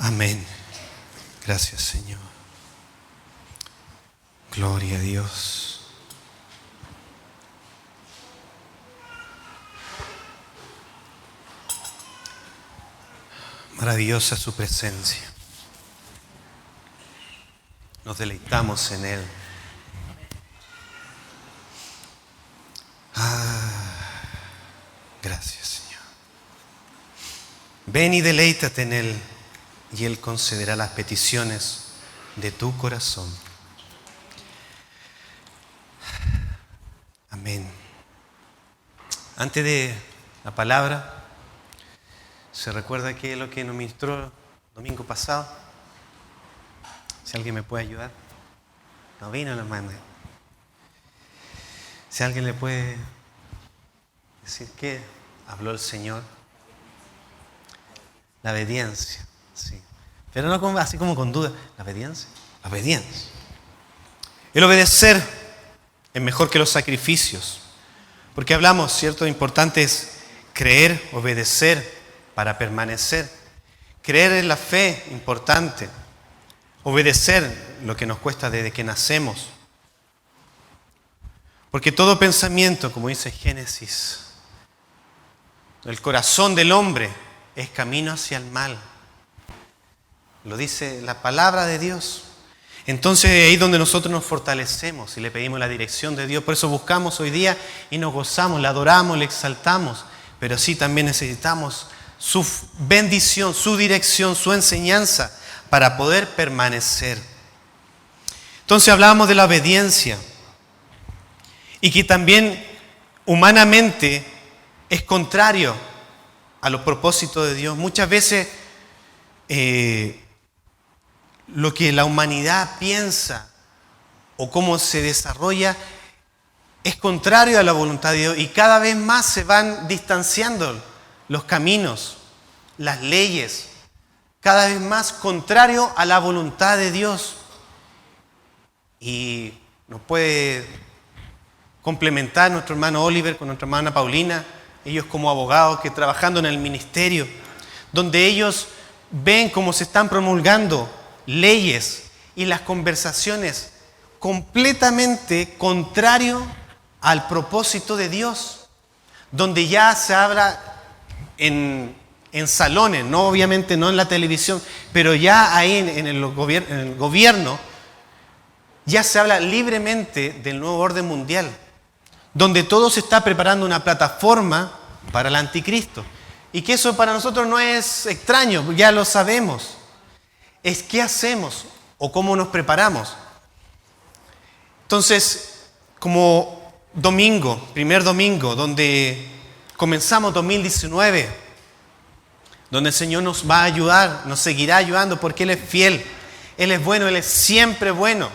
Amén. Gracias, Señor. Gloria a Dios. Maravillosa su presencia. Nos deleitamos en Él. Gracias, Señor. Ven y deleítate en Él, y Él concederá las peticiones de tu corazón. Amén. Antes de la palabra, ¿se recuerda qué es lo que nos ministró el domingo pasado? Si alguien me puede ayudar. No vino la hermana. Si alguien le puede decir qué habló el Señor. La obediencia, sí. Pero no así como con duda. La obediencia. La obediencia. El obedecer es mejor que los sacrificios. Porque hablamos, ¿cierto? Lo importante es creer, obedecer para permanecer. Creer en la fe, importante. Obedecer lo que nos cuesta desde que nacemos. Porque todo pensamiento, como dice Génesis, el corazón del hombre es camino hacia el mal. Lo dice la palabra de Dios. Entonces ahí es donde nosotros nos fortalecemos y le pedimos la dirección de Dios. Por eso buscamos hoy día y nos gozamos, le adoramos, le exaltamos. Pero sí también necesitamos su bendición, su dirección, su enseñanza para poder permanecer. Entonces hablábamos de la obediencia y que también humanamente es contrario a los propósitos de Dios. Muchas veces lo que la humanidad piensa o cómo se desarrolla es contrario a la voluntad de Dios y cada vez más se van distanciando los caminos, las leyes, cada vez más contrario a la voluntad de Dios. Y nos puede complementar nuestro hermano Oliver con nuestra hermana Paulina, ellos como abogados que trabajando en el ministerio, donde ellos ven cómo se están promulgando leyes y las conversaciones completamente contrario al propósito de Dios, donde ya se habla en salones, no obviamente no en la televisión, pero ya ahí en el gobierno ya se habla libremente del nuevo orden mundial, donde todo se está preparando una plataforma para el anticristo. Y que eso para nosotros no es extraño, ya lo sabemos. Es qué hacemos o cómo nos preparamos. Entonces, como primer domingo, donde comenzamos 2019, donde el Señor nos va a ayudar, nos seguirá ayudando porque Él es fiel, Él es bueno, Él es siempre bueno.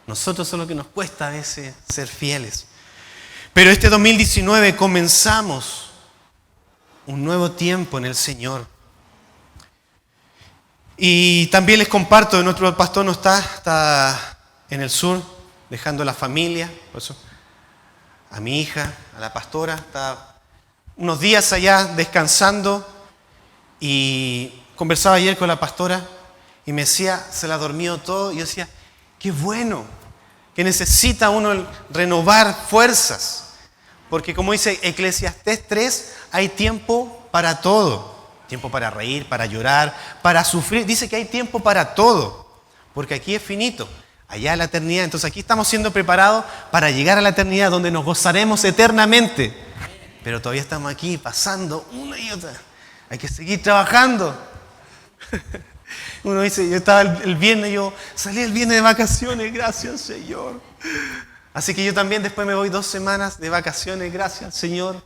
Nosotros es lo que nos cuesta a veces ser fieles. Pero este 2019 comenzamos un nuevo tiempo en el Señor. Y también les comparto, nuestro pastor no está en el sur, dejando a la familia, por eso, a mi hija, a la pastora, está unos días allá descansando y conversaba ayer con la pastora y me decía, se le ha dormido todo, y yo decía, qué bueno, que necesita uno renovar fuerzas. Porque como dice Eclesiastés 3, hay tiempo para todo. Tiempo para reír, para llorar, para sufrir. Dice que hay tiempo para todo. Porque aquí es finito. Allá es la eternidad. Entonces aquí estamos siendo preparados para llegar a la eternidad donde nos gozaremos eternamente. Pero todavía estamos aquí pasando una y otra. Hay que seguir trabajando. Uno dice, yo estaba el viernes, yo salí el viernes de vacaciones, gracias Señor. Así que yo también después me voy 2 semanas de vacaciones, gracias Señor.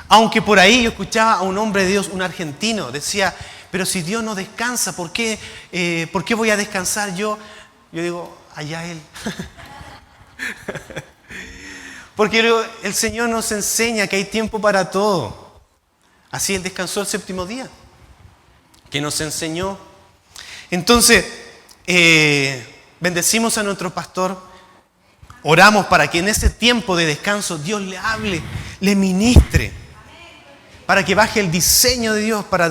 Aunque por ahí yo escuchaba a un hombre de Dios, un argentino, decía, pero si Dios no descansa, ¿por qué voy a descansar yo? Yo digo, allá Él. Porque el Señor nos enseña que hay tiempo para todo. Así Él descansó el 7º día, que nos enseñó. Entonces, bendecimos a nuestro pastor. Oramos para que en ese tiempo de descanso Dios le hable, le ministre, para que baje el diseño de Dios para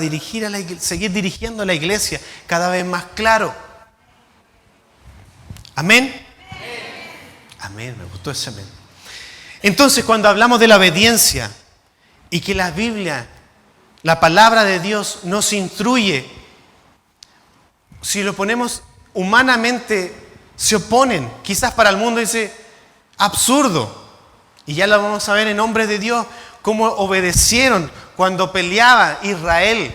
seguir dirigiendo a la iglesia cada vez más claro. ¿Amén? Amén, me gustó ese amén. Entonces, cuando hablamos de la obediencia y que la Biblia, la palabra de Dios nos instruye, si lo ponemos humanamente, se oponen. Quizás para el mundo dice, absurdo. Y ya lo vamos a ver en hombres de Dios, cómo obedecieron cuando peleaba Israel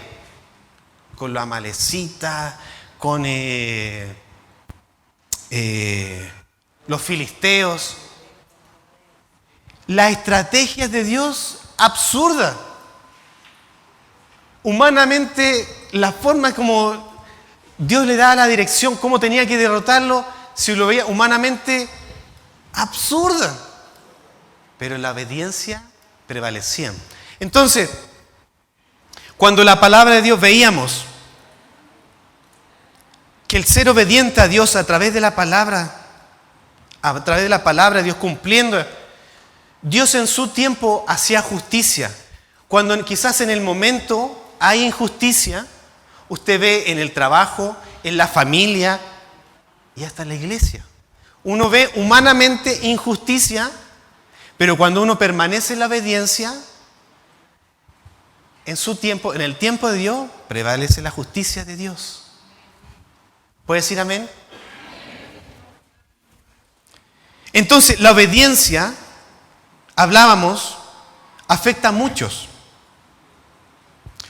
con los amalecitas, con los filisteos. La estrategia de Dios absurda. Humanamente, la forma como Dios le daba la dirección, cómo tenía que derrotarlo, si lo veía humanamente, absurda. Pero la obediencia prevalecía. Entonces, cuando la palabra de Dios veíamos que el ser obediente a Dios a través de la palabra, Dios cumpliendo, Dios en su tiempo hacía justicia. Cuando quizás en el momento hay injusticia, usted ve en el trabajo, en la familia y hasta en la iglesia. Uno ve humanamente injusticia, pero cuando uno permanece en la obediencia, en su tiempo, en el tiempo de Dios, prevalece la justicia de Dios. ¿Puede decir amén? Entonces, la obediencia, hablábamos, afecta a muchos.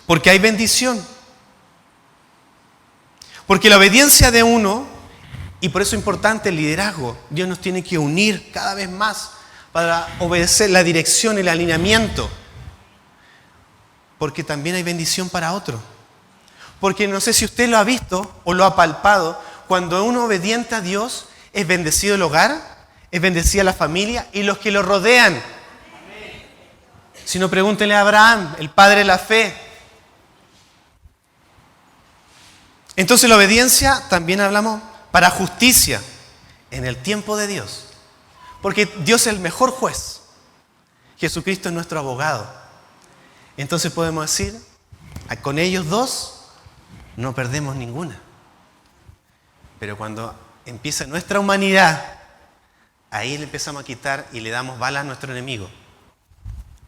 Porque hay bendición. Porque la obediencia de uno, y por eso es importante el liderazgo, Dios nos tiene que unir cada vez más para obedecer la dirección y el alineamiento. Porque también hay bendición para otro. Porque no sé si usted lo ha visto o lo ha palpado, cuando uno obediente a Dios, es bendecido el hogar, es bendecida la familia y los que lo rodean. Si no, pregúntenle a Abraham, el padre de la fe. Entonces la obediencia, también hablamos, para justicia en el tiempo de Dios. Porque Dios es el mejor juez. Jesucristo es nuestro abogado. Entonces podemos decir, con ellos dos no perdemos ninguna. Pero cuando empieza nuestra humanidad, ahí le empezamos a quitar y le damos bala a nuestro enemigo.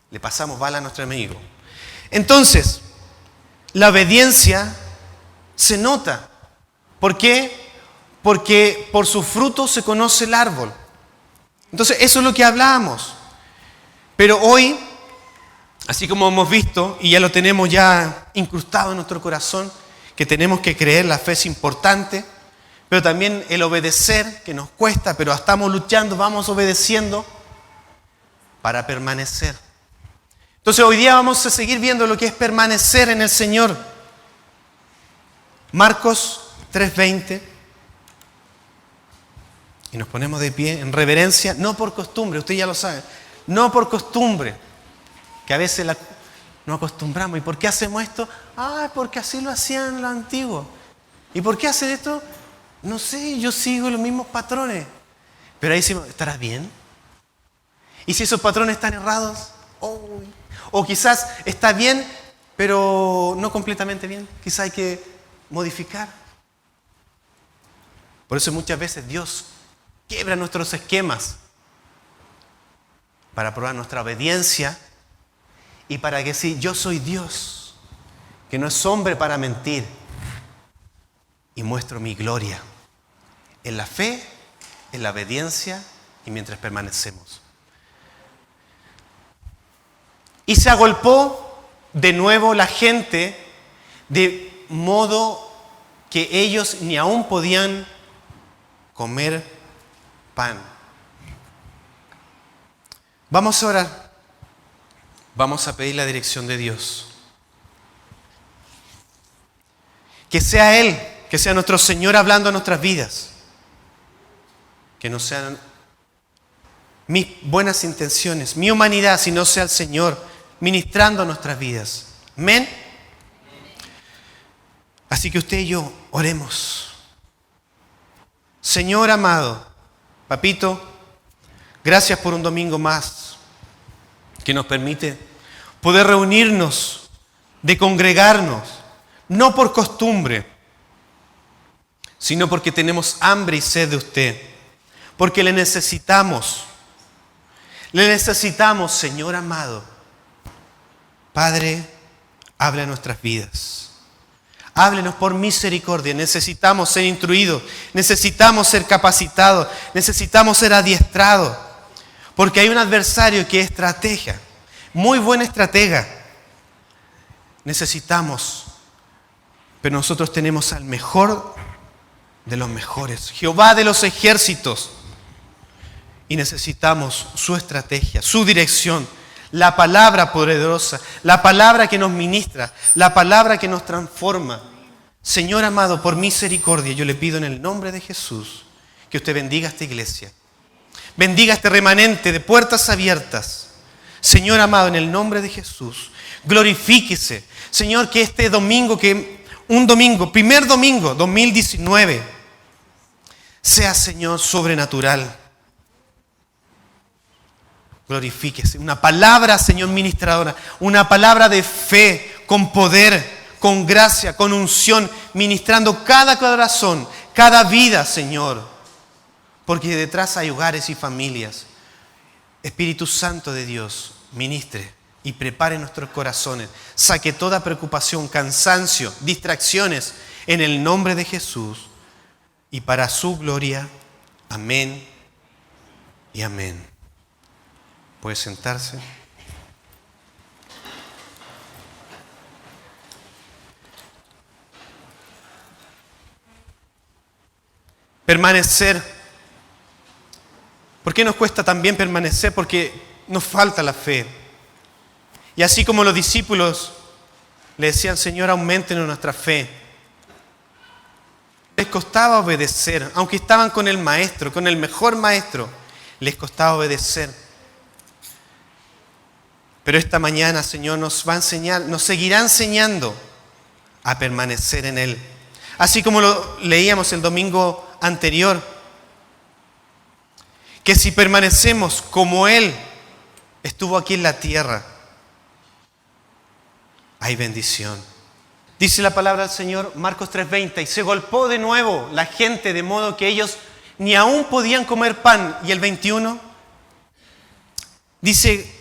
Le pasamos bala a nuestro enemigo. Entonces, la obediencia se nota. ¿Por qué? Porque por sus frutos se conoce el árbol. Entonces, eso es lo que hablábamos. Pero hoy, así como hemos visto, y ya lo tenemos ya incrustado en nuestro corazón, que tenemos que creer, la fe es importante, pero también el obedecer, que nos cuesta, pero estamos luchando, vamos obedeciendo para permanecer. Entonces hoy día vamos a seguir viendo lo que es permanecer en el Señor. Marcos 3:20. Y nos ponemos de pie en reverencia, no por costumbre, usted ya lo sabe, no por costumbre, que a veces nos acostumbramos. ¿Y por qué hacemos esto? Porque así lo hacían los antiguos. ¿Y por qué hacen esto? No sé, yo sigo los mismos patrones. Pero ahí decimos, ¿estarás bien? ¿Y si esos patrones están errados? O quizás está bien, pero no completamente bien. Quizás hay que modificar. Por eso muchas veces Dios quiebra nuestros esquemas para probar nuestra obediencia y para que sí, yo soy Dios, que no es hombre para mentir, y muestro mi gloria en la fe, en la obediencia y mientras permanecemos. Y se agolpó de nuevo la gente de modo que ellos ni aún podían comer pan. Vamos a orar. Vamos a pedir la dirección de Dios. Que sea Él, que sea nuestro Señor hablando a nuestras vidas. Que no sean mis buenas intenciones, mi humanidad, sino sea el Señor ministrando nuestras vidas. Amén. Así que usted y yo oremos. Señor amado, papito, gracias por un domingo más que nos permite poder reunirnos, de congregarnos, no por costumbre, sino porque tenemos hambre y sed de usted, porque le necesitamos. Le necesitamos, Señor amado. Padre, habla en nuestras vidas. Háblenos por misericordia. Necesitamos ser instruidos, necesitamos ser capacitados, necesitamos ser adiestrados, porque hay un adversario que es estratega, muy buena estratega. Necesitamos, pero nosotros tenemos al mejor de los mejores, Jehová de los ejércitos, y necesitamos su estrategia, su dirección, la palabra poderosa, la palabra que nos ministra, la palabra que nos transforma. Señor amado, por misericordia, yo le pido en el nombre de Jesús que usted bendiga esta iglesia, bendiga este remanente de puertas abiertas. Señor amado, en el nombre de Jesús, glorifíquese. Señor, que este domingo, primer domingo 2019, sea, Señor, sobrenatural. Glorifíquese. Una palabra, Señor, ministradora, una palabra de fe, con poder, con gracia, con unción, ministrando cada corazón, cada vida, Señor. Porque detrás hay hogares y familias. Espíritu Santo de Dios, ministre y prepare nuestros corazones. Saque toda preocupación, cansancio, distracciones en el nombre de Jesús. Y para su gloria. Amén y amén. Puede sentarse. Permanecer. ¿Por qué nos cuesta también permanecer? Porque nos falta la fe. Y así como los discípulos le decían, Señor, aumenten nuestra fe. Les costaba obedecer, aunque estaban con el maestro, con el mejor maestro, les costaba obedecer. Pero esta mañana, Señor, nos va a enseñar, nos seguirá enseñando a permanecer en Él. Así como lo leíamos el domingo anterior, que si permanecemos como Él estuvo aquí en la tierra, hay bendición. Dice la palabra del Señor, Marcos 3:20, y se golpeó de nuevo la gente de modo que ellos ni aún podían comer pan. Y el 21 dice,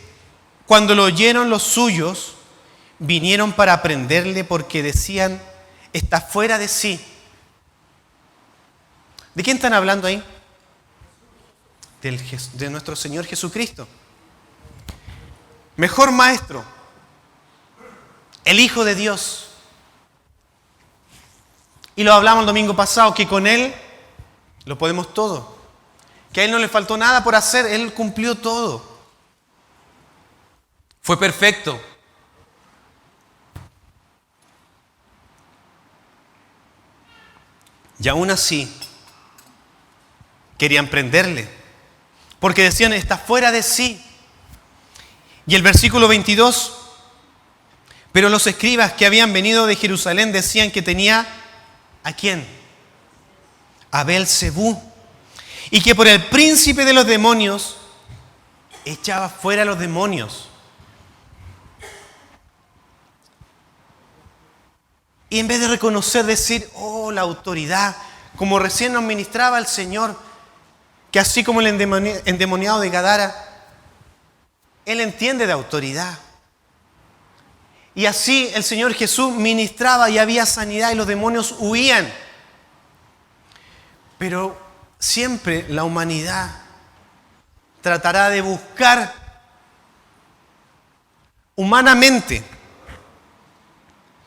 cuando lo oyeron los suyos, vinieron para prenderle porque decían, está fuera de sí. ¿De quién están hablando ahí? De nuestro Señor Jesucristo. Mejor maestro, el Hijo de Dios. Y lo hablamos el domingo pasado, que con Él lo podemos todo. Que a Él no le faltó nada por hacer, Él cumplió todo. Fue perfecto. Y aún así, querían prenderle, porque decían, está fuera de sí. Y el versículo 22, pero los escribas que habían venido de Jerusalén decían que tenía, ¿a quién? A Beelzebú, y que por el príncipe de los demonios echaba fuera a los demonios. Y en vez de reconocer, decir, oh, la autoridad, como recién nos ministraba el Señor, que así como el endemoniado de Gadara, Él entiende de autoridad. Y así el Señor Jesús ministraba y había sanidad y los demonios huían. Pero siempre la humanidad tratará de buscar humanamente,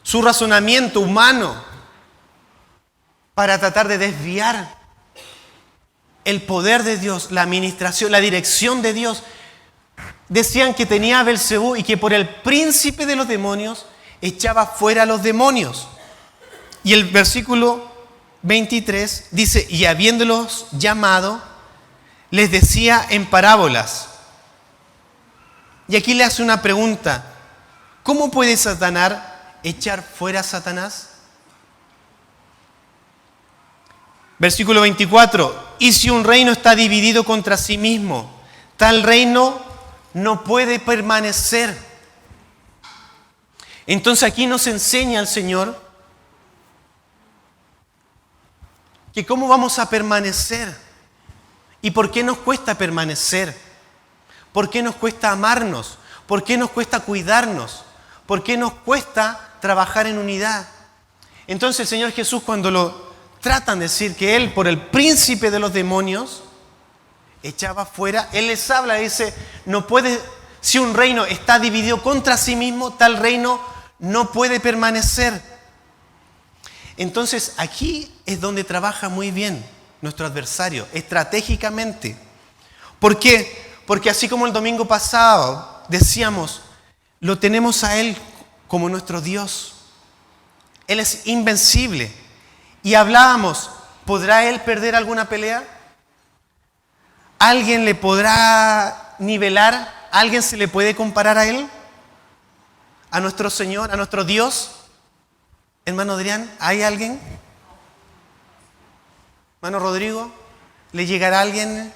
su razonamiento humano, para tratar de desviar el poder de Dios, la administración, la dirección de Dios. Decían que tenía a Beelzebú y que por el príncipe de los demonios echaba fuera a los demonios. Y el versículo 23 dice, y habiéndolos llamado, les decía en parábolas. Y aquí le hace una pregunta. ¿Cómo puede Satanás echar fuera a Satanás? Versículo 24. Y si un reino está dividido contra sí mismo, tal reino no puede permanecer. Entonces aquí nos enseña el Señor que cómo vamos a permanecer y por qué nos cuesta permanecer, por qué nos cuesta amarnos, por qué nos cuesta cuidarnos, por qué nos cuesta trabajar en unidad. Entonces el Señor Jesús, cuando lo tratan de decir que Él, por el príncipe de los demonios, echaba fuera, Él les habla, dice, no puede, si un reino está dividido contra sí mismo, tal reino no puede permanecer. Entonces aquí es donde trabaja muy bien nuestro adversario, estratégicamente. ¿Por qué? Porque así como el domingo pasado decíamos, lo tenemos a Él como nuestro Dios. Él es invencible. Y hablábamos, ¿podrá Él perder alguna pelea? ¿Alguien le podrá nivelar? ¿Alguien se le puede comparar a Él? ¿A nuestro Señor, a nuestro Dios? Hermano Adrián, ¿hay alguien? Hermano Rodrigo, ¿le llegará alguien?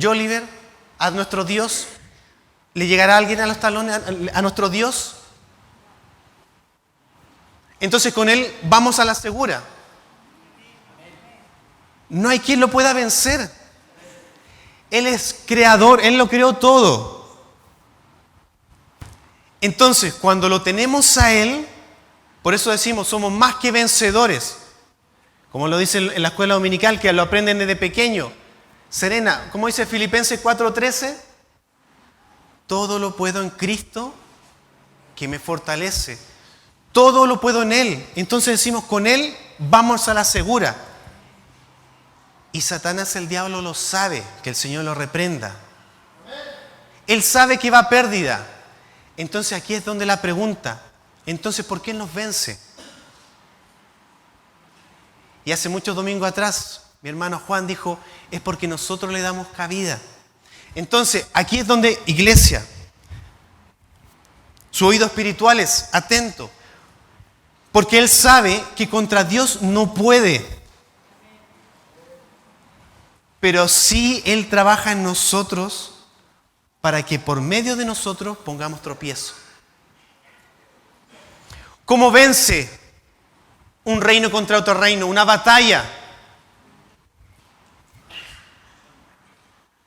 Joliver, ¿a nuestro Dios? ¿Le llegará alguien a los talones a nuestro Dios? Entonces con Él vamos a la segura. No hay quien lo pueda vencer. Él es creador, Él lo creó todo. Entonces, cuando lo tenemos a Él, por eso decimos, somos más que vencedores. Como lo dice en la escuela dominical, que lo aprenden desde pequeño. Serena, como dice Filipenses 4:13, todo lo puedo en Cristo que me fortalece. Todo lo puedo en Él. Entonces decimos, con Él vamos a la segura. Y Satanás, el diablo, lo sabe, que el Señor lo reprenda. Él sabe que va a pérdida. Entonces aquí es donde la pregunta, entonces ¿por qué nos vence? Y hace muchos domingos atrás, mi hermano Juan dijo, es porque nosotros le damos cabida. Entonces aquí es donde, iglesia, su oído espiritual es atento. Porque Él sabe que contra Dios no puede. Pero sí Él trabaja en nosotros para que por medio de nosotros pongamos tropiezo. ¿Cómo vence un reino contra otro reino? Una batalla.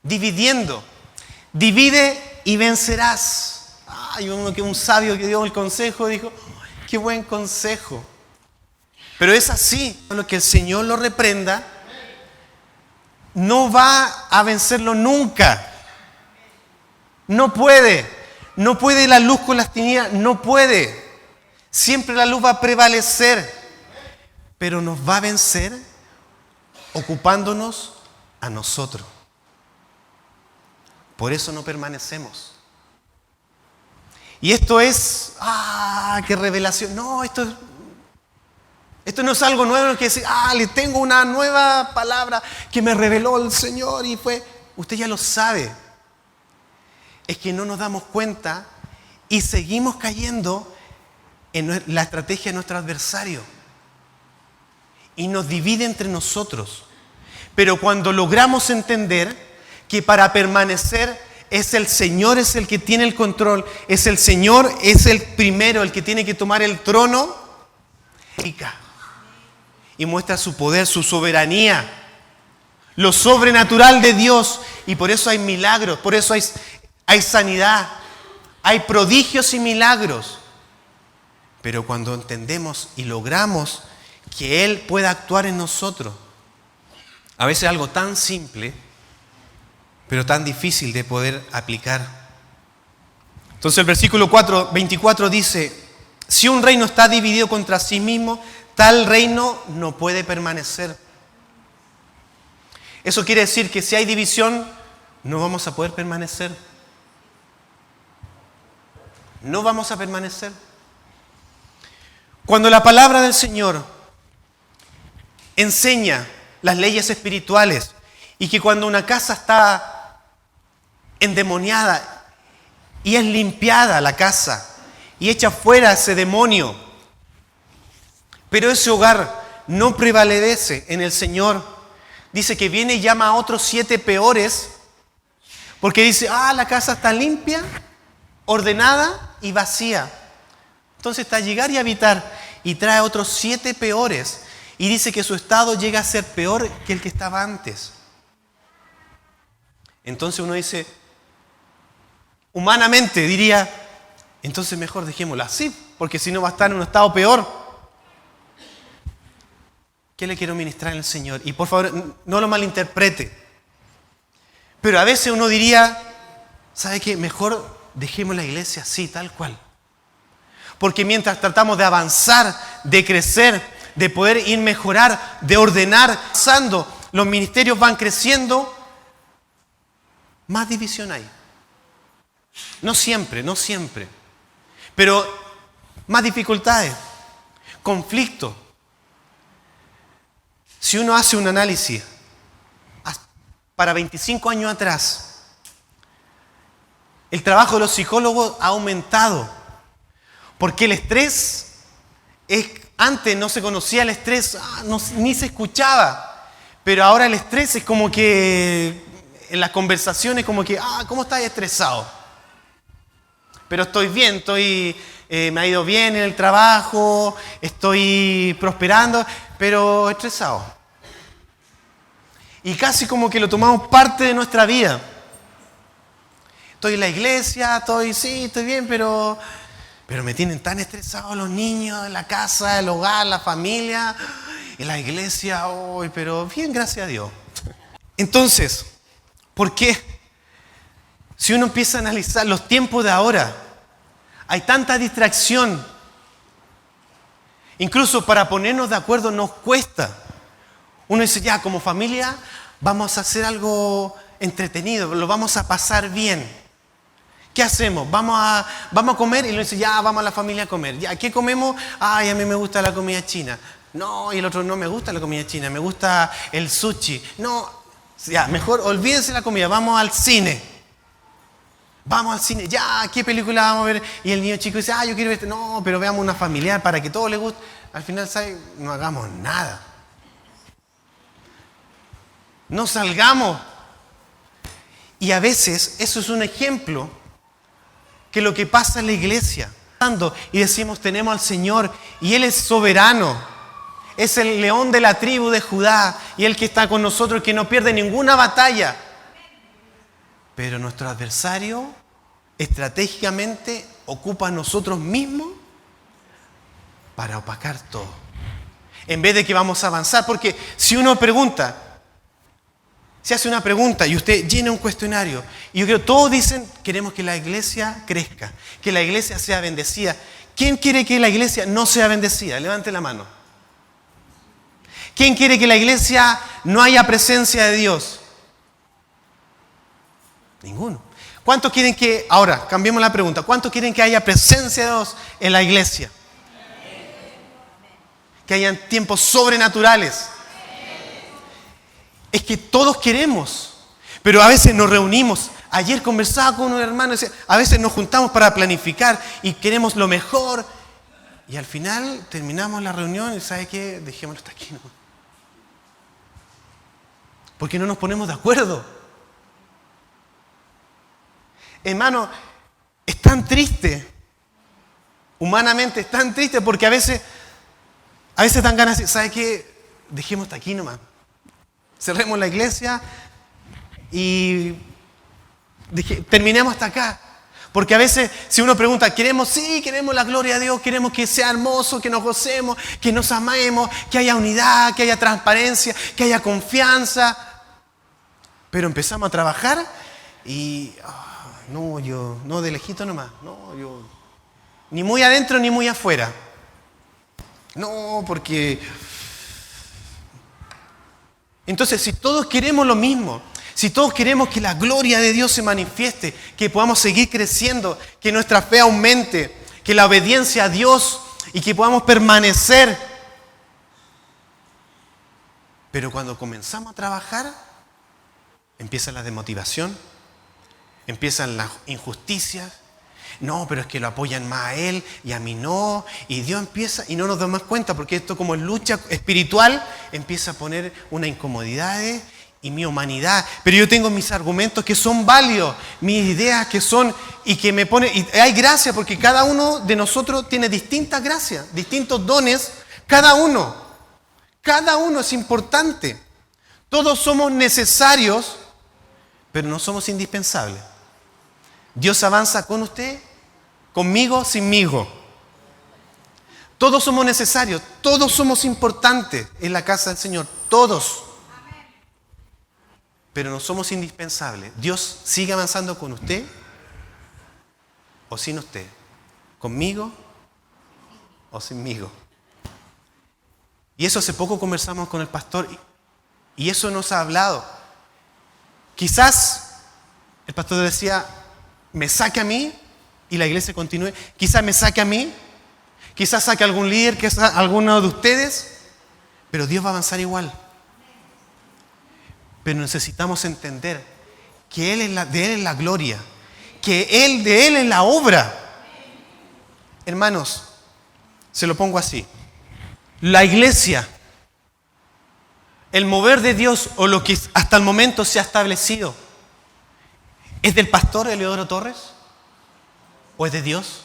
Dividiendo. Divide y vencerás. Hay un sabio que dio el consejo, dijo, qué buen consejo. Pero es así. Lo que el Señor lo reprenda, no va a vencerlo nunca. No puede. No puede la luz con las tinieblas. No puede. Siempre la luz va a prevalecer. Pero nos va a vencer ocupándonos a nosotros. Por eso no permanecemos. Y esto es, qué revelación. No, esto no es algo nuevo que decir, le tengo una nueva palabra que me reveló el Señor y fue. Usted ya lo sabe. Es que no nos damos cuenta y seguimos cayendo en la estrategia de nuestro adversario. Y nos divide entre nosotros. Pero cuando logramos entender que para permanecer es el Señor, es el que tiene el control, es el Señor, es el primero, el que tiene que tomar el trono, y muestra su poder, su soberanía, lo sobrenatural de Dios, y por eso hay milagros, por eso hay sanidad, hay prodigios y milagros. Pero cuando entendemos y logramos que Él pueda actuar en nosotros, a veces algo tan simple, pero tan difícil de poder aplicar. Entonces el versículo 24 dice, si un reino está dividido contra sí mismo, tal reino no puede permanecer. Eso quiere decir que si hay división, no vamos a poder permanecer. No vamos a permanecer. Cuando la palabra del Señor enseña las leyes espirituales y que cuando una casa está endemoniada y es limpiada la casa y echa fuera ese demonio, pero ese hogar no prevalece en el Señor, dice que viene y llama a otros 7 peores porque dice, la casa está limpia, ordenada y vacía. Entonces está llegar y habitar y trae otros 7 peores. Y dice que su estado llega a ser peor que el que estaba antes. Entonces uno dice, humanamente diría, entonces mejor dejémoslo así, porque si no va a estar en un estado peor. ¿Qué le quiero ministrar al Señor? Y por favor, no lo malinterprete. Pero a veces uno diría, ¿sabe qué? Mejor dejemos la iglesia así, tal cual. Porque mientras tratamos de avanzar, de crecer, de poder ir mejorar, de ordenar, avanzando, los ministerios van creciendo, más división hay. No siempre, pero más dificultades, conflictos. Si uno hace un análisis para 25 años atrás, el trabajo de los psicólogos ha aumentado, porque el estrés, antes no se conocía el estrés, ni se escuchaba, pero ahora el estrés es como que en las conversaciones como que, ¿cómo estás estresado? Pero estoy bien, me ha ido bien en el trabajo, estoy prosperando, pero estresado. Y casi como que lo tomamos parte de nuestra vida. Estoy en la iglesia, estoy bien, pero me tienen tan estresado los niños, la casa, el hogar, la familia, en la iglesia, pero bien, gracias a Dios. Entonces, ¿por qué? Si uno empieza a analizar los tiempos de ahora, hay tanta distracción. Incluso para ponernos de acuerdo nos cuesta. Uno dice, ya, como familia, vamos a hacer algo entretenido, lo vamos a pasar bien. ¿Qué hacemos? Vamos a comer, y uno dice, ya, vamos a la familia a comer. Ya, ¿qué comemos? Ay, a mí me gusta la comida china. No, y el otro, no me gusta la comida china, me gusta el sushi. No, ya, mejor olvídense la comida, vamos al cine. Vamos al cine, ya, ¿qué película vamos a ver? Y el niño chico dice, yo quiero ver, no, pero veamos una familiar para que todo le guste. Al final, ¿sabes? No hagamos nada. No salgamos. Y a veces, eso es un ejemplo que lo que pasa en la iglesia. Y decimos, tenemos al Señor y Él es soberano. Es el león de la tribu de Judá y el que está con nosotros, que no pierde ninguna batalla. Pero nuestro adversario estratégicamente ocupa a nosotros mismos para opacar todo. En vez de que vamos a avanzar, porque si uno pregunta, se hace una pregunta y usted llena un cuestionario, y yo creo todos dicen, queremos que la iglesia crezca, que la iglesia sea bendecida. ¿Quién quiere que la iglesia no sea bendecida? Levante la mano. ¿Quién quiere que la iglesia no haya presencia de Dios? Ninguno. ¿Cuántos quieren que, ahora, cambiemos la pregunta, ¿cuántos quieren que haya presencia de Dios en la iglesia? Que hayan tiempos sobrenaturales. Es que todos queremos, pero a veces nos reunimos. Ayer conversaba con un hermano y decía, a veces nos juntamos para planificar y queremos lo mejor. Y al final terminamos la reunión y ¿sabe qué? Dejémoslo hasta aquí, ¿no? Porque no nos ponemos de acuerdo. Hermano, es tan triste, humanamente es tan triste, porque a veces dan ganas de decir, ¿sabe qué? Dejemos hasta aquí nomás. Cerremos la iglesia y terminemos hasta acá. Porque a veces, si uno pregunta, queremos la gloria de Dios, queremos que sea hermoso, que nos gocemos, que nos amemos, que haya unidad, que haya transparencia, que haya confianza. Pero empezamos a trabajar y, no, de lejito nomás. No, yo, ni muy adentro ni muy afuera. No, porque... Entonces, si todos queremos lo mismo, si todos queremos que la gloria de Dios se manifieste, que podamos seguir creciendo, que nuestra fe aumente, que la obediencia a Dios y que podamos permanecer. Pero cuando comenzamos a trabajar, empieza la desmotivación, empiezan las injusticias. No, pero es que lo apoyan más a él y a mí no. Y Dios empieza, y no nos damos cuenta, porque esto como es lucha espiritual, empieza a poner una incomodidad y mi humanidad, pero yo tengo mis argumentos que son válidos, mis ideas que son, y que me pone, y hay gracia porque cada uno de nosotros tiene distintas gracias, distintos dones, cada uno es importante, todos somos necesarios, pero no somos indispensables. Dios avanza con usted, conmigo, sinmigo. Todos somos necesarios, todos somos importantes en la casa del Señor, todos. Pero no somos indispensables. Dios sigue avanzando con usted o sin usted, conmigo o sinmigo. Y eso hace poco conversamos con el pastor y eso nos ha hablado. Quizás el pastor decía, me saque a mí y la iglesia continúe. Quizás me saque a mí, quizás saque a algún líder, quizás a alguno de ustedes, pero Dios va a avanzar igual. Pero necesitamos entender que de Él es la gloria, que de Él es la obra. Hermanos, se lo pongo así. La iglesia, el mover de Dios o lo que hasta el momento se ha establecido, ¿es del pastor Eleodoro Torres? ¿O es de Dios?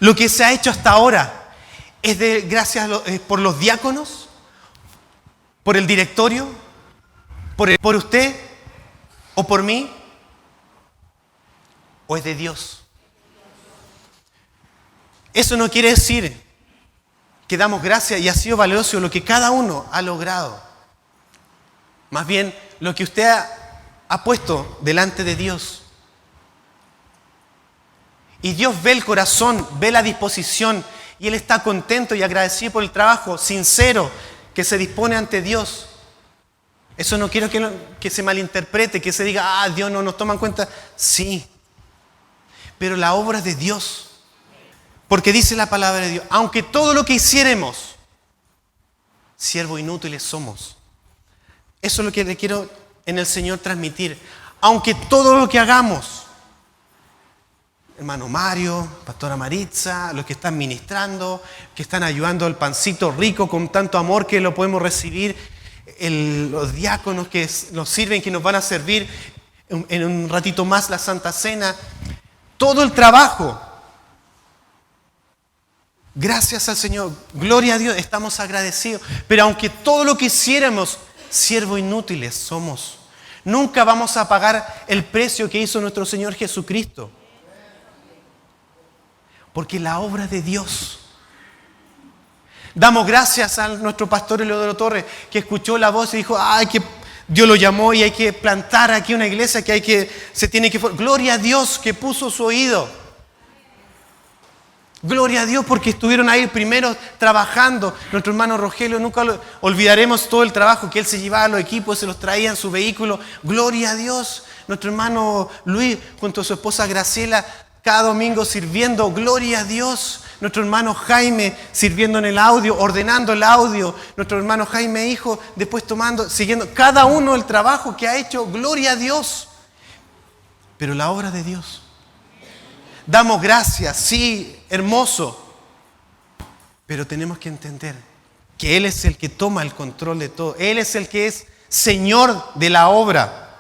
Lo que se ha hecho hasta ahora, ¿es gracias por los diáconos? ¿Por el directorio? ¿Por usted o por mí? ¿O es de Dios? Eso no quiere decir que damos gracias y ha sido valioso lo que cada uno ha logrado. Más bien, lo que usted ha puesto delante de Dios. Y Dios ve el corazón, ve la disposición y Él está contento y agradecido por el trabajo sincero que se dispone ante Dios. Eso no quiero que se malinterprete, que se diga, Dios no nos toma en cuenta. Sí, pero la obra es de Dios. Porque dice la palabra de Dios, aunque todo lo que hiciéremos, siervos inútiles somos. Eso es lo que le quiero en el Señor transmitir. Aunque todo lo que hagamos, hermano Mario, pastora Maritza, los que están ministrando, que están ayudando al pancito rico con tanto amor que lo podemos recibir, los diáconos que nos sirven, que nos van a servir en un ratito más la Santa Cena, todo el trabajo, gracias al Señor, gloria a Dios, estamos agradecidos, pero aunque todo lo que hiciéramos, siervos inútiles somos, nunca vamos a pagar el precio que hizo nuestro Señor Jesucristo, porque la obra de Dios. Damos gracias a nuestro pastor Eleodoro Torres, que escuchó la voz y dijo, que Dios lo llamó y hay que plantar aquí una iglesia, se tiene que... Gloria a Dios que puso su oído. Gloria a Dios porque estuvieron ahí primero trabajando. Nuestro hermano Rogelio, nunca olvidaremos todo el trabajo que él se llevaba a los equipos, se los traía en su vehículo. Gloria a Dios. Nuestro hermano Luis, junto a su esposa Graciela, cada domingo sirviendo. Gloria a Dios. Nuestro hermano Jaime sirviendo en el audio, ordenando el audio. Nuestro hermano Jaime hijo, después siguiendo. Cada uno el trabajo que ha hecho, gloria a Dios. Pero la obra de Dios. Damos gracias, sí, hermoso. Pero tenemos que entender que Él es el que toma el control de todo. Él es el que es Señor de la obra.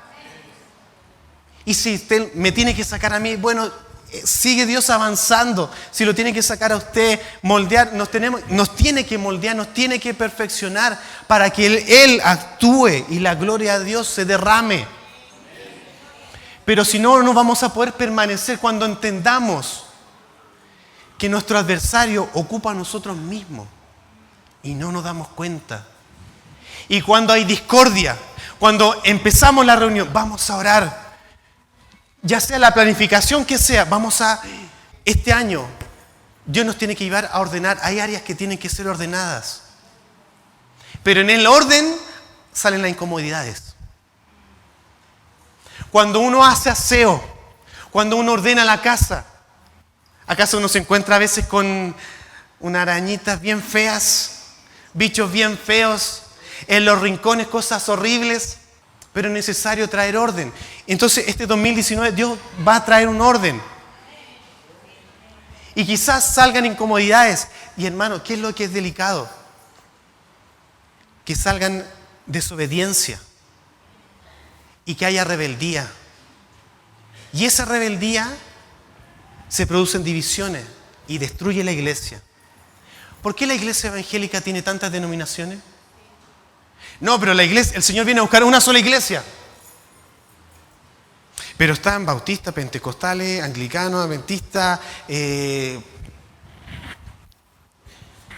Y si usted me tiene que sacar a mí, bueno, sigue Dios avanzando. Si lo tiene que sacar a usted, moldear, nos tiene que moldear, nos tiene que perfeccionar para que Él actúe y la gloria de Dios se derrame. Pero si no, no vamos a poder permanecer cuando entendamos que nuestro adversario ocupa a nosotros mismos y no nos damos cuenta. Y cuando hay discordia, cuando empezamos la reunión, vamos a orar. Ya sea la planificación que sea, este año, Dios nos tiene que llevar a ordenar. Hay áreas que tienen que ser ordenadas. Pero en el orden salen las incomodidades. Cuando uno hace aseo, cuando uno ordena la casa, ¿acaso uno se encuentra a veces con unas arañitas bien feas, bichos bien feos, en los rincones cosas horribles? Pero es necesario traer orden. Entonces, este 2019 Dios va a traer un orden. Y quizás salgan incomodidades. Y hermano, ¿qué es lo que es delicado? Que salgan desobediencia y que haya rebeldía. Y esa rebeldía se produce en divisiones y destruye la iglesia. ¿Por qué la iglesia evangélica tiene tantas denominaciones? No, pero la iglesia, el Señor viene a buscar una sola iglesia. Pero están bautistas, pentecostales, anglicanos, adventistas,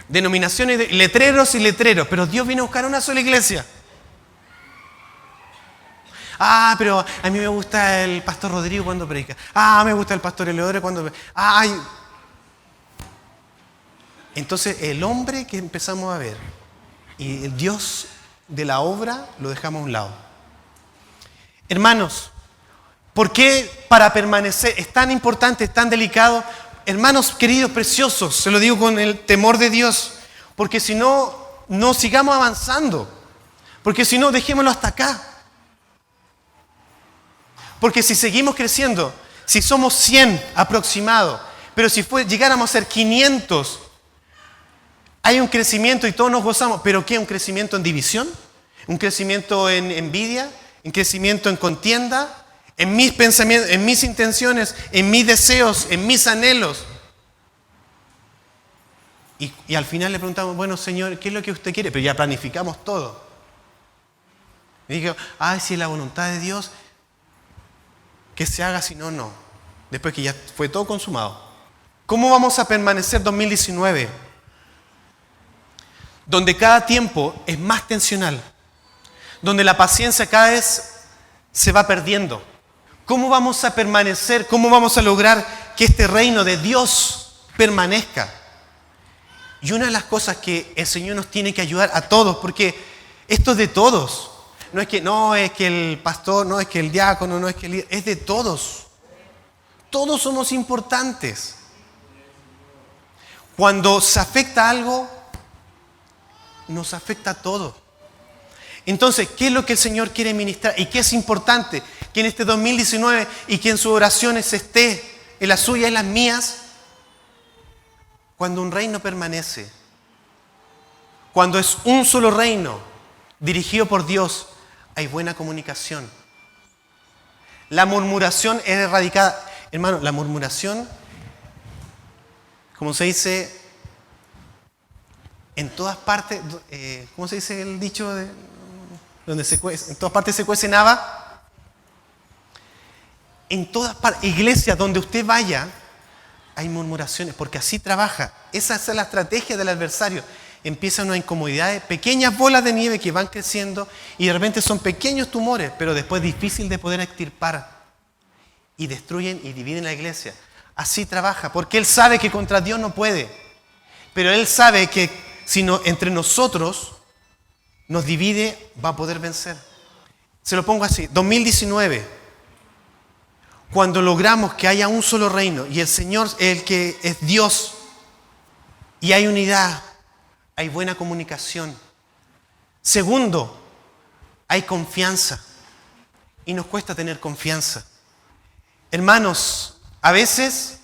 denominaciones, letreros y letreros. Pero Dios viene a buscar una sola iglesia. Ah, pero a mí me gusta el pastor Rodrigo cuando predica. Ah, me gusta el pastor Eleodoro cuando predica. Ay. Entonces el hombre que empezamos a ver y el Dios de la obra lo dejamos a un lado. Hermanos, ¿por qué para permanecer es tan importante, es tan delicado? Hermanos queridos, preciosos, se lo digo con el temor de Dios, porque si no, no sigamos avanzando, porque si no, dejémoslo hasta acá. Porque si seguimos creciendo, si somos 100 aproximados, pero si llegáramos a ser 500, hay un crecimiento y todos nos gozamos, pero ¿qué? ¿Un crecimiento en división? ¿Un crecimiento en envidia? ¿Un crecimiento en contienda? ¿En mis pensamientos, en mis intenciones, en mis deseos, en mis anhelos? Y al final le preguntamos, bueno, Señor, ¿qué es lo que usted quiere? Pero ya planificamos todo. Y digo, si es la voluntad de Dios, que se haga, si no, no. Después que ya fue todo consumado. ¿Cómo vamos a permanecer 2019? Donde cada tiempo es más tensional. Donde la paciencia cada vez se va perdiendo. ¿Cómo vamos a permanecer? ¿Cómo vamos a lograr que este reino de Dios permanezca? Y una de las cosas que el Señor nos tiene que ayudar a todos, porque esto es de todos. No es que el pastor, no es que el diácono, no es que el líder, es de todos. Todos somos importantes. Cuando se afecta algo, nos afecta a todos. Entonces, ¿qué es lo que el Señor quiere ministrar? ¿Y qué es importante? Que en este 2019 y que en sus oraciones esté, en las suyas y en las mías, cuando un reino permanece, cuando es un solo reino dirigido por Dios, hay buena comunicación. La murmuración es erradicada. Hermano, la murmuración, como se dice, en todas partes, ¿cómo se dice el dicho? Donde en todas partes se cuece nava. En todas partes, iglesias donde usted vaya, hay murmuraciones, porque así trabaja. Esa es la estrategia del adversario. Empiezan unas incomodidades, pequeñas bolas de nieve que van creciendo y de repente son pequeños tumores, pero después difícil de poder extirpar. Y destruyen y dividen la iglesia. Así trabaja, porque Él sabe que contra Dios no puede. Pero Él sabe que si entre nosotros nos divide, va a poder vencer. Se lo pongo así, 2019, cuando logramos que haya un solo reino y el Señor es el que es Dios y hay unidad, hay buena comunicación. Segundo, hay confianza. Y nos cuesta tener confianza. Hermanos, a veces,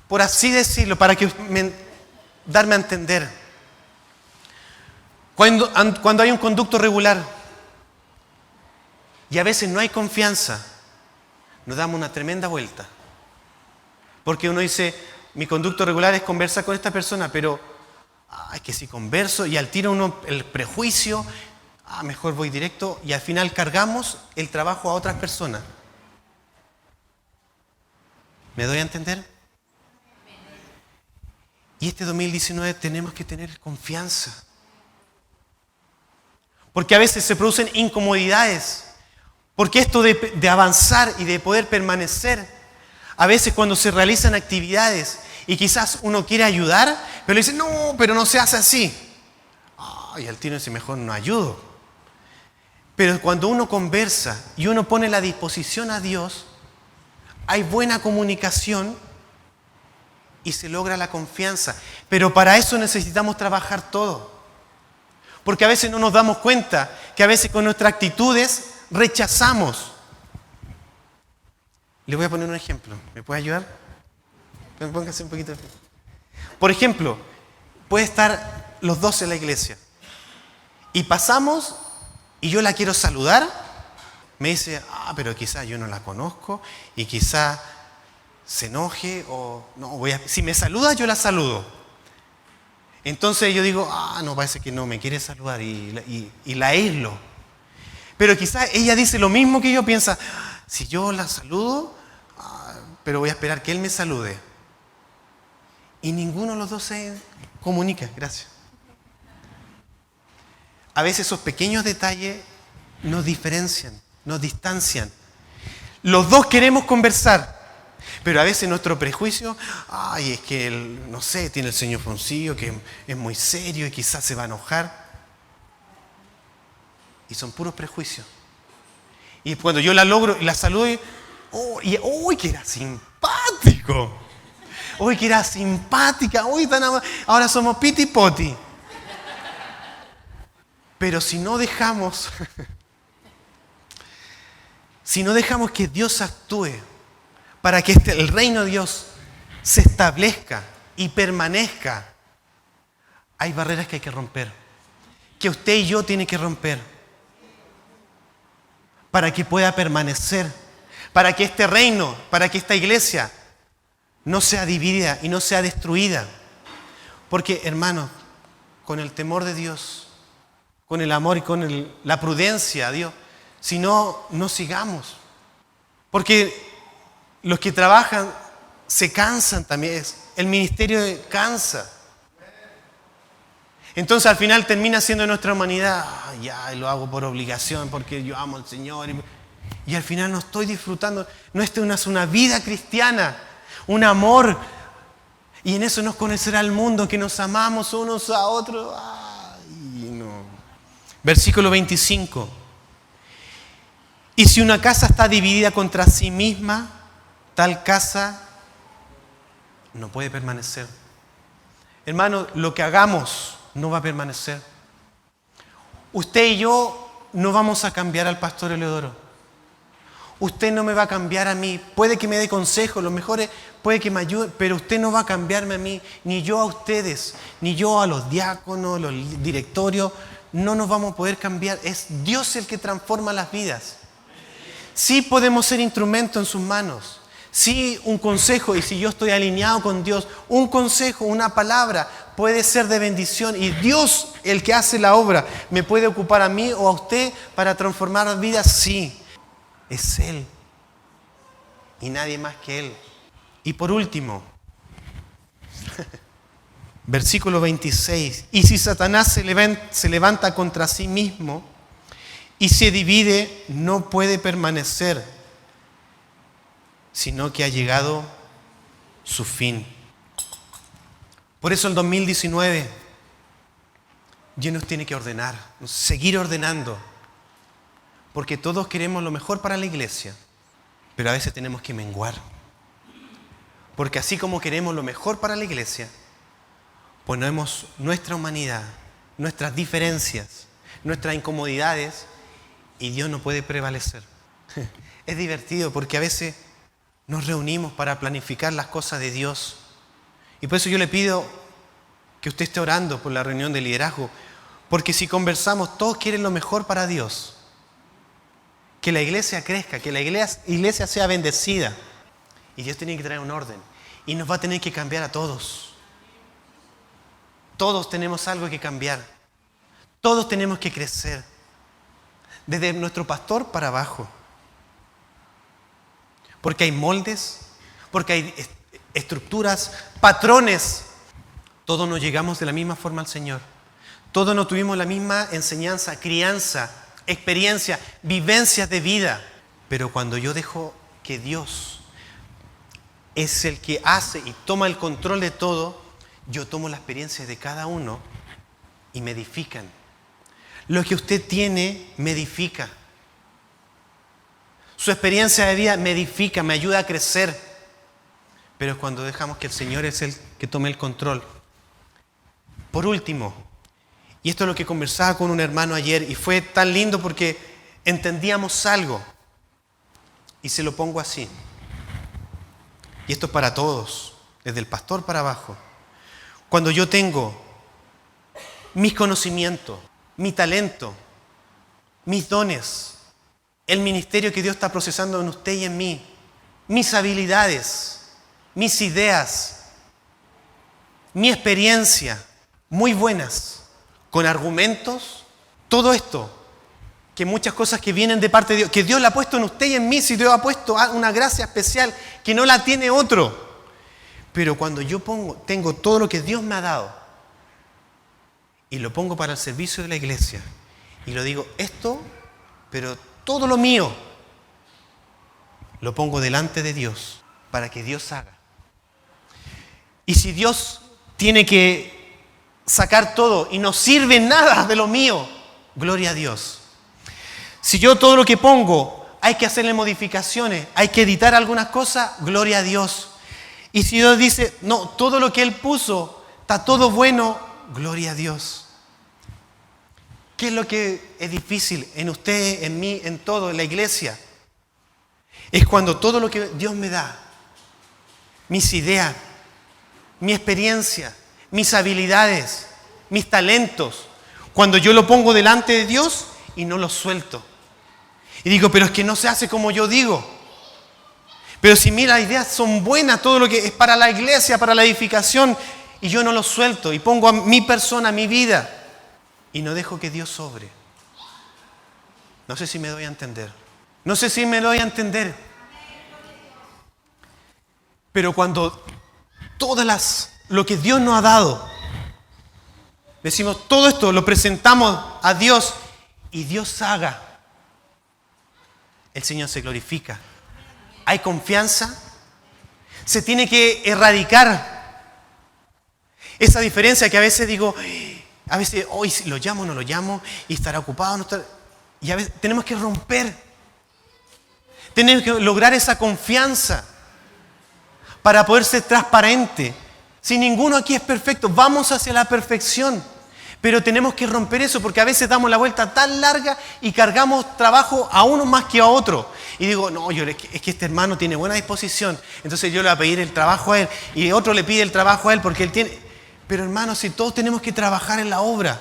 por así decirlo, para que darme a entender, cuando hay un conducto regular y a veces no hay confianza, nos damos una tremenda vuelta. Porque uno dice, mi conducto regular es conversar con esta persona, pero es que si converso y al tiro uno el prejuicio, mejor voy directo y al final cargamos el trabajo a otras personas. ¿Me doy a entender? Y este 2019 tenemos que tener confianza. Porque a veces se producen incomodidades. Porque esto de avanzar y de poder permanecer, a veces cuando se realizan actividades y quizás uno quiere ayudar, pero le dice, no, pero no se hace así. Y al tiro dice, mejor no ayudo. Pero cuando uno conversa y uno pone la disposición a Dios, hay buena comunicación y se logra la confianza. Pero para eso necesitamos trabajar todo. Porque a veces no nos damos cuenta que a veces con nuestras actitudes rechazamos. Le voy a poner un ejemplo. ¿Me puede ayudar? Póngase un poquito. Por ejemplo, puede estar los dos en la iglesia Y pasamos y yo la quiero saludar. Me dice, pero quizás yo no la conozco y quizás se enoje o no, si me saluda yo la saludo. Entonces yo digo, no, parece que no me quiere saludar y la aíslo. Pero quizás ella dice lo mismo que yo, piensa, si yo la saludo, pero voy a esperar que él me salude. Y ninguno de los dos se comunica. Gracias. A veces esos pequeños detalles nos diferencian, nos distancian. Los dos queremos conversar, pero a veces nuestro prejuicio, es que él, no sé, tiene el ceño fruncido, que es muy serio y quizás se va a enojar. Y son puros prejuicios. Y cuando yo la logro y la saludo, que era simpático. Que era simpática. Ahora somos piti poti. Pero si no dejamos que Dios actúe para que el reino de Dios se establezca y permanezca, hay barreras que hay que romper, que usted y yo tienen que romper para que pueda permanecer, para que este reino, para que esta iglesia no sea dividida y no sea destruida. Porque, hermanos, con el temor de Dios, con el amor y con la prudencia a Dios, si no, no sigamos. Porque los que trabajan se cansan también. El ministerio cansa. Entonces al final termina siendo nuestra humanidad, lo hago por obligación, porque yo amo al Señor. Y al final no estoy disfrutando. No es una vida cristiana, un amor. Y en eso nos conocerá el mundo, que nos amamos unos a otros. Versículo 25. Y si una casa está dividida contra sí misma, tal casa no puede permanecer. Hermano, lo que hagamos no va a permanecer. Usted y yo no vamos a cambiar al pastor Eleodoro. Usted no me va a cambiar a mí. Puede que me dé consejos, los mejores, puede que me ayude, pero usted no va a cambiarme a mí, ni yo a ustedes, ni yo a los diáconos, los directorios. No nos vamos a poder cambiar. Es Dios el que transforma las vidas. Sí podemos ser instrumentos en sus manos. Sí, un consejo, y si yo estoy alineado con Dios, un consejo, una palabra puede ser de bendición. Y Dios, el que hace la obra, me puede ocupar a mí o a usted para transformar las vidas. Sí, es Él. Y nadie más que Él. Y por último, versículo 26. Y si Satanás se levanta contra sí mismo y se divide, no puede permanecer, sino que ha llegado su fin. Por eso el 2019 Dios nos tiene que ordenar, seguir ordenando, porque todos queremos lo mejor para la iglesia, pero a veces tenemos que menguar. Porque así como queremos lo mejor para la iglesia, ponemos nuestra humanidad, nuestras diferencias, nuestras incomodidades, y Dios no puede prevalecer. Es divertido porque a veces nos reunimos para planificar las cosas de Dios. Y por eso yo le pido que usted esté orando por la reunión de liderazgo, porque si conversamos, todos quieren lo mejor para Dios. Que la iglesia crezca, que la iglesia sea bendecida. Y Dios tiene que traer un orden. Y nos va a tener que cambiar a todos. Todos tenemos algo que cambiar. Todos tenemos que crecer. Desde nuestro pastor para abajo. Porque hay moldes, porque hay estructuras, patrones. Todos no llegamos de la misma forma al Señor. Todos no tuvimos la misma enseñanza, crianza, experiencia, vivencias de vida. Pero cuando yo dejo que Dios es el que hace y toma el control de todo, yo tomo la experiencia de cada uno y me edifican. Lo que usted tiene me edifica. Su experiencia de vida me edifica, me ayuda a crecer. Pero cuando dejamos que el Señor es el que tome el control. Por último, y esto es lo que conversaba con un hermano ayer, y fue tan lindo porque entendíamos algo. Y se lo pongo así. Y esto es para todos, desde el pastor para abajo. Cuando yo tengo mis conocimientos, mi talento, mis dones, el ministerio que Dios está procesando en usted y en mí, mis habilidades, mis ideas, mi experiencia, muy buenas, con argumentos, todo esto, que muchas cosas que vienen de parte de Dios, que Dios la ha puesto en usted y en mí, si Dios ha puesto una gracia especial que no la tiene otro. Pero cuando yo tengo todo lo que Dios me ha dado y lo pongo para el servicio de la iglesia y lo digo, esto, pero todo lo mío, lo pongo delante de Dios para que Dios haga. Y si Dios tiene que sacar todo y no sirve nada de lo mío, gloria a Dios. Si yo todo lo que pongo hay que hacerle modificaciones, hay que editar algunas cosas, gloria a Dios. Y si Dios dice, no, todo lo que Él puso está todo bueno, gloria a Dios. ¿Qué es lo que es difícil en usted, en mí, en todo, en la iglesia? Es cuando todo lo que Dios me da, mis ideas, mi experiencia, mis habilidades, mis talentos, cuando yo lo pongo delante de Dios y no lo suelto. Y digo, pero es que no se hace como yo digo. Pero si mira, las ideas son buenas, todo lo que es para la iglesia, para la edificación, y yo no lo suelto y pongo a mi persona, mi vida, y no dejo que Dios sobre. No sé si me doy a entender. No sé si me doy a entender. Pero cuando lo que Dios nos ha dado, decimos todo esto, lo presentamos a Dios y Dios haga, el Señor se glorifica. Hay confianza. Se tiene que erradicar esa diferencia que a veces digo, a veces hoy lo llamo o no lo llamo y estará ocupado o no estará. Y a veces tenemos que romper. Tenemos que lograr esa confianza para poder ser transparente. Si ninguno aquí es perfecto, vamos hacia la perfección. Pero tenemos que romper eso porque a veces damos la vuelta tan larga y cargamos trabajo a uno más que a otro. Y digo, no, es que este hermano tiene buena disposición, entonces yo le voy a pedir el trabajo a él y otro le pide el trabajo a él porque él tiene... Pero hermanos, si todos tenemos que trabajar en la obra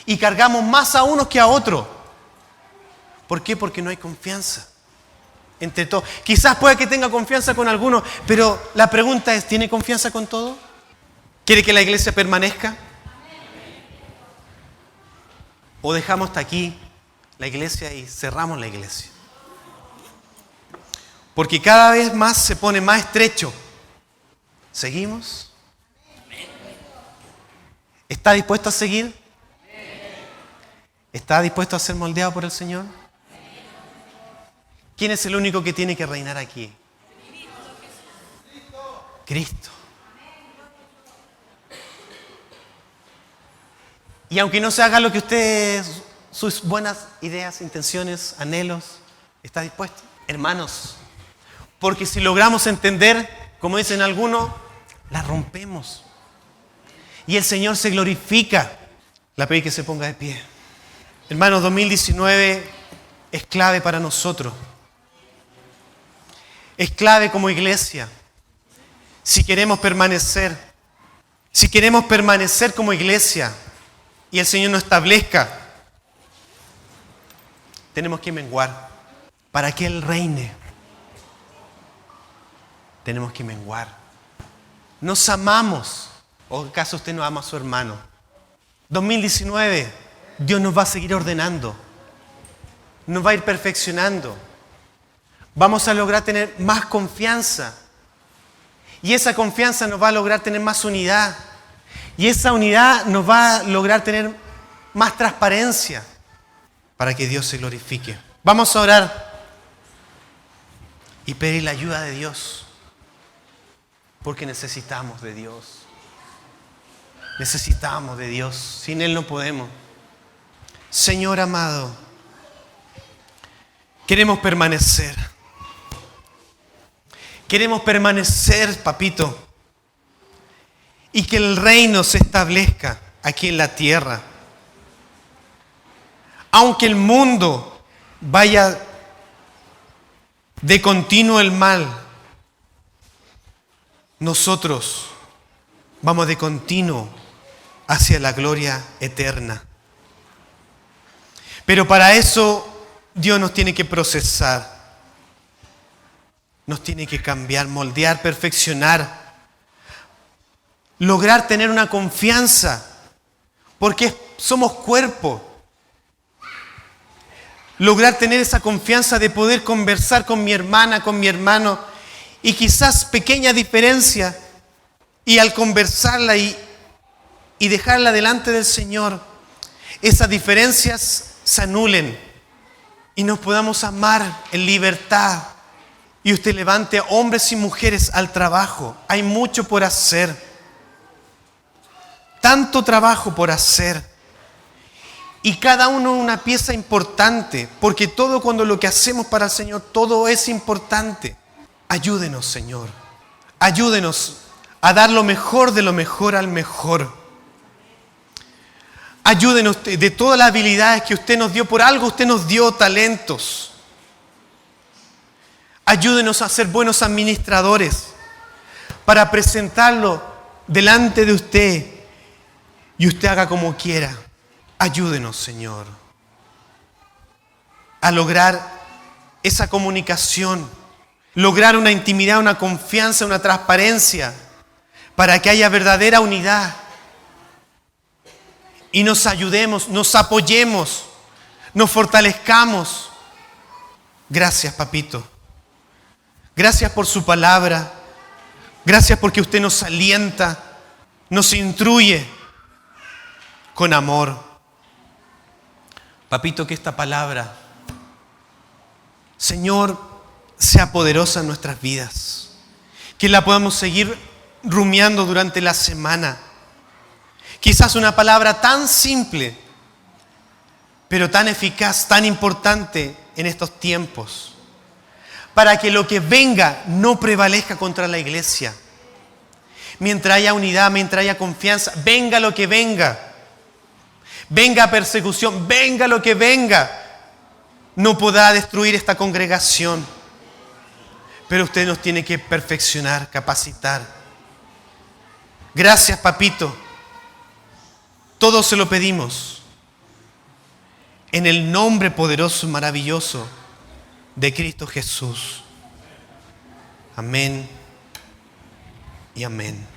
y cargamos más a unos que a otros. ¿Por qué? Porque no hay confianza entre todos. Quizás pueda que tenga confianza con algunos, pero la pregunta es, ¿tiene confianza con todos? ¿Quiere que la iglesia permanezca? ¿O dejamos hasta aquí la iglesia y cerramos la iglesia? Porque cada vez más se pone más estrecho. ¿Seguimos? ¿Está dispuesto a seguir? ¿Está dispuesto a ser moldeado por el Señor? ¿Quién es el único que tiene que reinar aquí? Cristo. Y aunque no se haga lo que usted, sus buenas ideas, intenciones, anhelos, ¿está dispuesto? Hermanos, porque si logramos entender, como dicen algunos, la rompemos. Y el Señor se glorifica. La pedí que se ponga de pie. Hermanos, 2019 es clave para nosotros. Es clave como iglesia. Si queremos permanecer como iglesia y el Señor nos establezca, tenemos que menguar. Para que Él reine, tenemos que menguar. Nos amamos. ¿O acaso usted no ama a su hermano? 2019, Dios nos va a seguir ordenando. Nos va a ir perfeccionando. Vamos a lograr tener más confianza. Y esa confianza nos va a lograr tener más unidad. Y esa unidad nos va a lograr tener más transparencia para que Dios se glorifique. Vamos a orar y pedir la ayuda de Dios. Porque necesitamos de Dios. Necesitamos de Dios. Sin Él no podemos. Señor amado, queremos permanecer. Queremos permanecer, papito. Y que el reino se establezca aquí en la tierra. Aunque el mundo vaya de continuo el mal, nosotros vamos de continuo hacia la gloria eterna. Pero para eso Dios nos tiene que procesar, nos tiene que cambiar, moldear, perfeccionar, lograr tener una confianza, porque somos cuerpo. Lograr tener esa confianza de poder conversar con mi hermana, con mi hermano, y quizás pequeña diferencia, y al conversarla y dejarla delante del Señor, esas diferencias se anulen y nos podamos amar en libertad. Y usted levante a hombres y mujeres al trabajo. Hay mucho por hacer. Tanto trabajo por hacer. Y cada uno una pieza importante. Porque todo cuando lo que hacemos para el Señor, todo es importante. Ayúdenos, Señor. Ayúdenos a dar lo mejor de lo mejor al mejor. Ayúdenos de todas las habilidades que usted nos dio. Por algo usted nos dio talentos. Ayúdenos a ser buenos administradores para presentarlo delante de usted y usted haga como quiera. Ayúdenos, Señor, a lograr esa comunicación, lograr una intimidad, una confianza, una transparencia, para que haya verdadera unidad y nos ayudemos, nos apoyemos, nos fortalezcamos. Gracias, Papito. Gracias por su palabra. Gracias porque usted nos alienta, nos instruye con amor. Papito, que esta palabra, Señor, sea poderosa en nuestras vidas. Que la podamos seguir rumiando durante la semana. Quizás una palabra tan simple, pero tan eficaz, tan importante en estos tiempos. Para que lo que venga no prevalezca contra la iglesia. Mientras haya unidad, mientras haya confianza, venga lo que venga. Venga persecución, venga lo que venga. No podrá destruir esta congregación. Pero usted nos tiene que perfeccionar, capacitar. Gracias, Papito. Todo se lo pedimos. En el nombre poderoso y maravilloso de Cristo Jesús. Amén y amén.